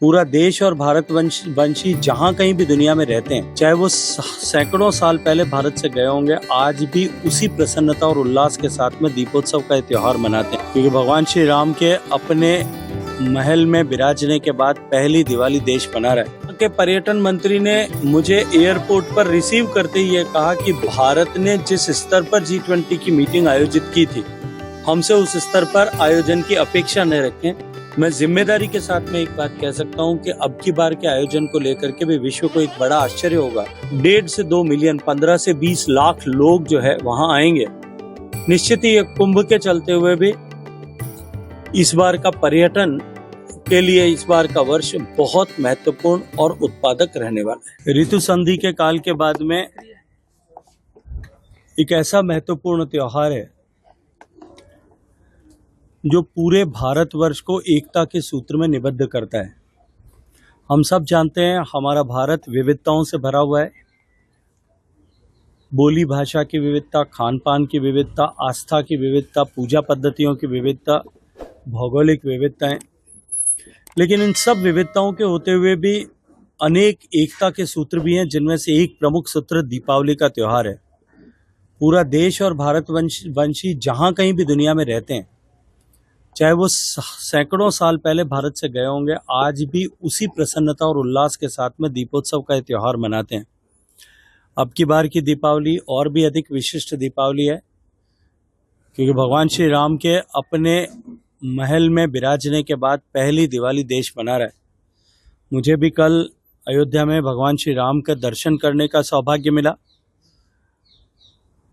पूरा देश और भारतवंशी जहाँ कहीं भी दुनिया में रहते हैं, चाहे वो सैकड़ों साल पहले भारत से गए होंगे, आज भी उसी प्रसन्नता और उल्लास के साथ में दीपोत्सव का त्योहार मनाते हैं। क्योंकि भगवान श्री राम के अपने महल में विराजने के बाद पहली दिवाली देश मना रहा है। के पर्यटन मंत्री ने मुझे एयरपोर्ट पर रिसीव करते ही ये कहा कि भारत ने जिस स्तर पर G20 की मीटिंग आयोजित की थी, हमसे उस स्तर पर आयोजन की अपेक्षा न रखें। मैं जिम्मेदारी के साथ में एक बात कह सकता हूं कि अब की बार के आयोजन को लेकर के भी विश्व को एक बड़ा आश्चर्य होगा। 1.5 से 2 मिलियन, 15 से 20 लाख लोग जो है वहां आएंगे। निश्चित ही कुंभ के चलते हुए भी इस बार का पर्यटन के लिए इस बार का वर्ष बहुत महत्वपूर्ण और उत्पादक रहने वाला है। ऋतु संधि के काल के बाद में एक ऐसा महत्वपूर्ण त्योहार है जो पूरे भारतवर्ष को एकता के सूत्र में निबद्ध करता है। हम सब जानते हैं हमारा भारत विविधताओं से भरा हुआ है। बोली भाषा की विविधता, खान पान की विविधता, आस्था की विविधता, पूजा पद्धतियों की विविधता, भौगोलिक विविधताएं, लेकिन इन सब विविधताओं के होते हुए भी अनेक एकता के सूत्र भी हैं, जिनमें से एक प्रमुख सूत्र दीपावली का त्योहार है। पूरा देश और भारतवंशी जहाँ कहीं भी दुनिया में रहते हैं, चाहे वो सैकड़ों साल पहले भारत से गए होंगे, आज भी उसी प्रसन्नता और उल्लास के साथ में दीपोत्सव का त्योहार मनाते हैं। अब की बार की दीपावली और भी अधिक विशिष्ट दीपावली है, क्योंकि भगवान श्री राम के अपने महल में विराजने के बाद पहली दिवाली देश मना रहा है। मुझे भी कल अयोध्या में भगवान श्री राम का दर्शन करने का सौभाग्य मिला।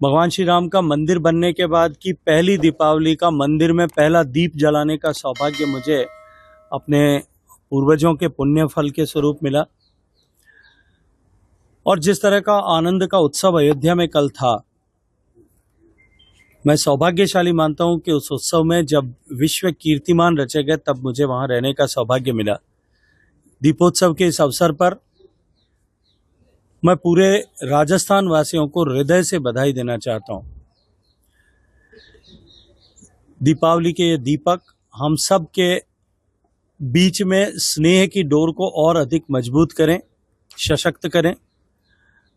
भगवान श्री राम का मंदिर बनने के बाद की पहली दीपावली का मंदिर में पहला दीप जलाने का सौभाग्य मुझे अपने पूर्वजों के पुण्य फल के स्वरूप मिला। और जिस तरह का आनंद का उत्सव अयोध्या में कल था, मैं सौभाग्यशाली मानता हूं कि उस उत्सव में जब विश्व कीर्तिमान रचे गए, तब मुझे वहां रहने का सौभाग्य मिला। दीपोत्सव के इस अवसर पर मैं पूरे राजस्थान वासियों को हृदय से बधाई देना चाहता हूं। दीपावली के ये दीपक हम सब के बीच में स्नेह की डोर को और अधिक मजबूत करें, सशक्त करें।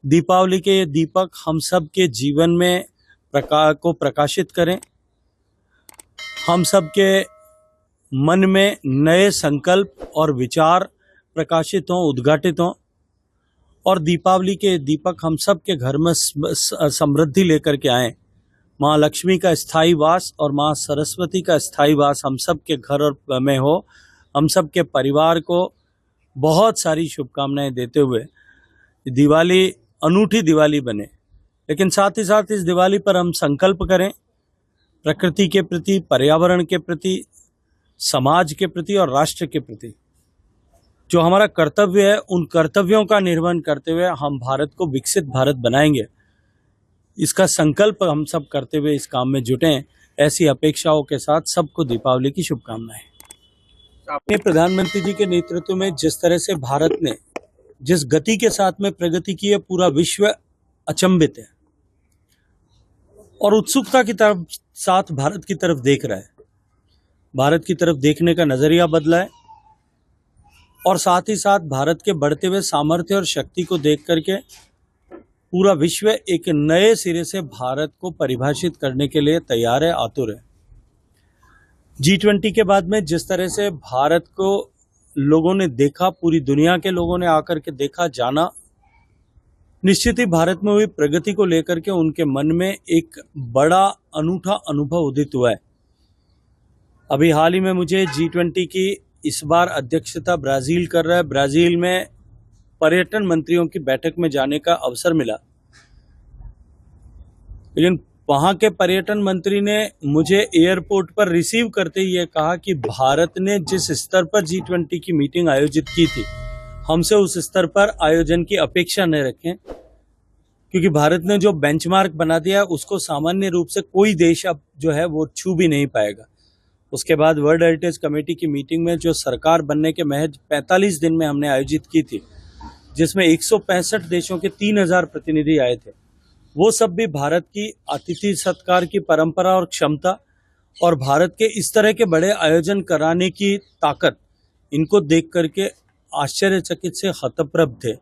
दीपावली के ये दीपक हम सब के जीवन में को प्रकाशित करें। हम सब के मन में नए संकल्प और विचार प्रकाशित हों, उद्घाटित हों। और दीपावली के दीपक हम सब के घर में समृद्धि लेकर के आएं। माँ लक्ष्मी का स्थायी वास और माँ सरस्वती का स्थायी वास हम सब के घर और में हो। हम सब के परिवार को बहुत सारी शुभकामनाएं देते हुए दिवाली अनूठी दिवाली बने। लेकिन साथ ही साथ इस दिवाली पर हम संकल्प करें प्रकृति के प्रति, पर्यावरण के प्रति, समाज के प्रति और राष्ट्र के प्रति। जो हमारा कर्तव्य है, उन कर्तव्यों का निर्वहन करते हुए हम भारत को विकसित भारत बनाएंगे। इसका संकल्प हम सब करते हुए इस काम में जुटें। ऐसी अपेक्षाओं के साथ सबको दीपावली की शुभकामनाएं। अपने प्रधानमंत्री जी के नेतृत्व में जिस तरह से भारत ने जिस गति के साथ में प्रगति की है, पूरा विश्व अचंभित है और उत्सुकता की तरफ साथ भारत की तरफ देख रहा है। भारत की तरफ देखने का नजरिया बदला है और साथ ही साथ भारत के बढ़ते हुए सामर्थ्य और शक्ति को देख करके पूरा विश्व एक नए सिरे से भारत को परिभाषित करने के लिए तैयार है, आतुर है। G20 के बाद में जिस तरह से भारत को लोगों ने देखा, पूरी दुनिया के लोगों ने आकर के देखा, जाना, निश्चित ही भारत में हुई प्रगति को लेकर के उनके मन में एक बड़ा अनूठा अनुभव उदित हुआ है। अभी हाल ही में मुझे G20 की इस बार अध्यक्षता ब्राजील कर रहा है। ब्राजील में पर्यटन मंत्रियों की बैठक में जाने का अवसर मिला, लेकिन वहां के पर्यटन मंत्री ने मुझे एयरपोर्ट पर रिसीव करते ही ये कहा कि भारत ने जिस स्तर पर G20 की मीटिंग आयोजित की थी, हमसे उस स्तर पर आयोजन की अपेक्षा न रखें, क्योंकि भारत ने जो बेंचमार्क बना दिया उसको सामान्य रूप से कोई देश अब जो है वो छू भी नहीं पाएगा। उसके बाद वर्ल्ड हेरिटेज कमेटी की मीटिंग में जो सरकार बनने के महज 45 दिन में हमने आयोजित की थी, जिसमें 165 देशों के 3000 प्रतिनिधि आए थे, वो सब भी भारत की अतिथि सत्कार की परंपरा और क्षमता और भारत के इस तरह के बड़े आयोजन कराने की ताकत, इनको देख करके आश्चर्यचकित से हतप्रभ थे।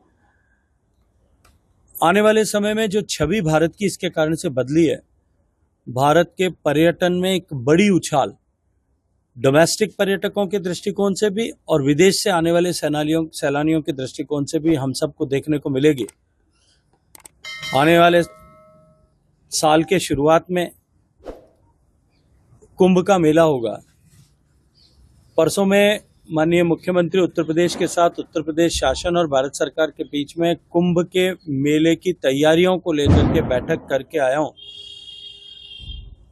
आने वाले समय में जो छवि भारत की इसके कारण से बदली है, भारत के पर्यटन में एक बड़ी उछाल डोमेस्टिक पर्यटकों के दृष्टिकोण से भी और विदेश से आने वाले सैलानियों के दृष्टिकोण से भी हम सबको देखने को मिलेगी। आने वाले साल के शुरुआत में कुंभ का मेला होगा। परसों में माननीय मुख्यमंत्री उत्तर प्रदेश के साथ उत्तर प्रदेश शासन और भारत सरकार के बीच में कुंभ के मेले की तैयारियों को लेकर के बैठक करके आया हूं।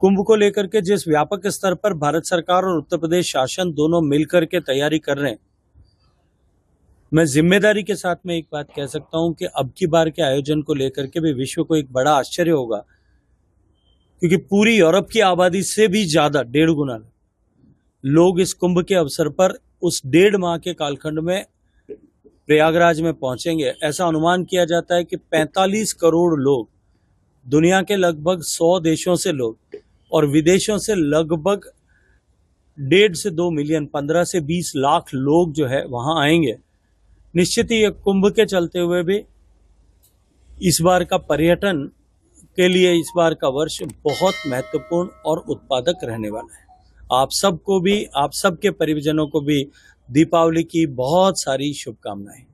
कुंभ को लेकर के जिस व्यापक स्तर पर भारत सरकार और उत्तर प्रदेश शासन दोनों मिलकर के तैयारी कर रहे हैं, मैं जिम्मेदारी के साथ में एक बात कह सकता हूं कि अब की बार के आयोजन को लेकर के भी विश्व को एक बड़ा आश्चर्य होगा, क्योंकि पूरी यूरोप की आबादी से भी ज्यादा 1.5 गुना लोग इस कुंभ के अवसर पर उस 1.5 माह के कालखंड में प्रयागराज में पहुंचेंगे। ऐसा अनुमान किया जाता है कि 45 करोड़ लोग, दुनिया के लगभग 100 देशों से लोग और विदेशों से लगभग 1.5 से 2 मिलियन, 15 से 20 लाख लोग जो है वहां आएंगे। निश्चित ही कुंभ के चलते हुए भी इस बार का पर्यटन के लिए इस बार का वर्ष बहुत महत्वपूर्ण और उत्पादक रहने वाला है। आप सबको भी, आप सबके परिजनों को भी दीपावली की बहुत सारी शुभकामनाएं।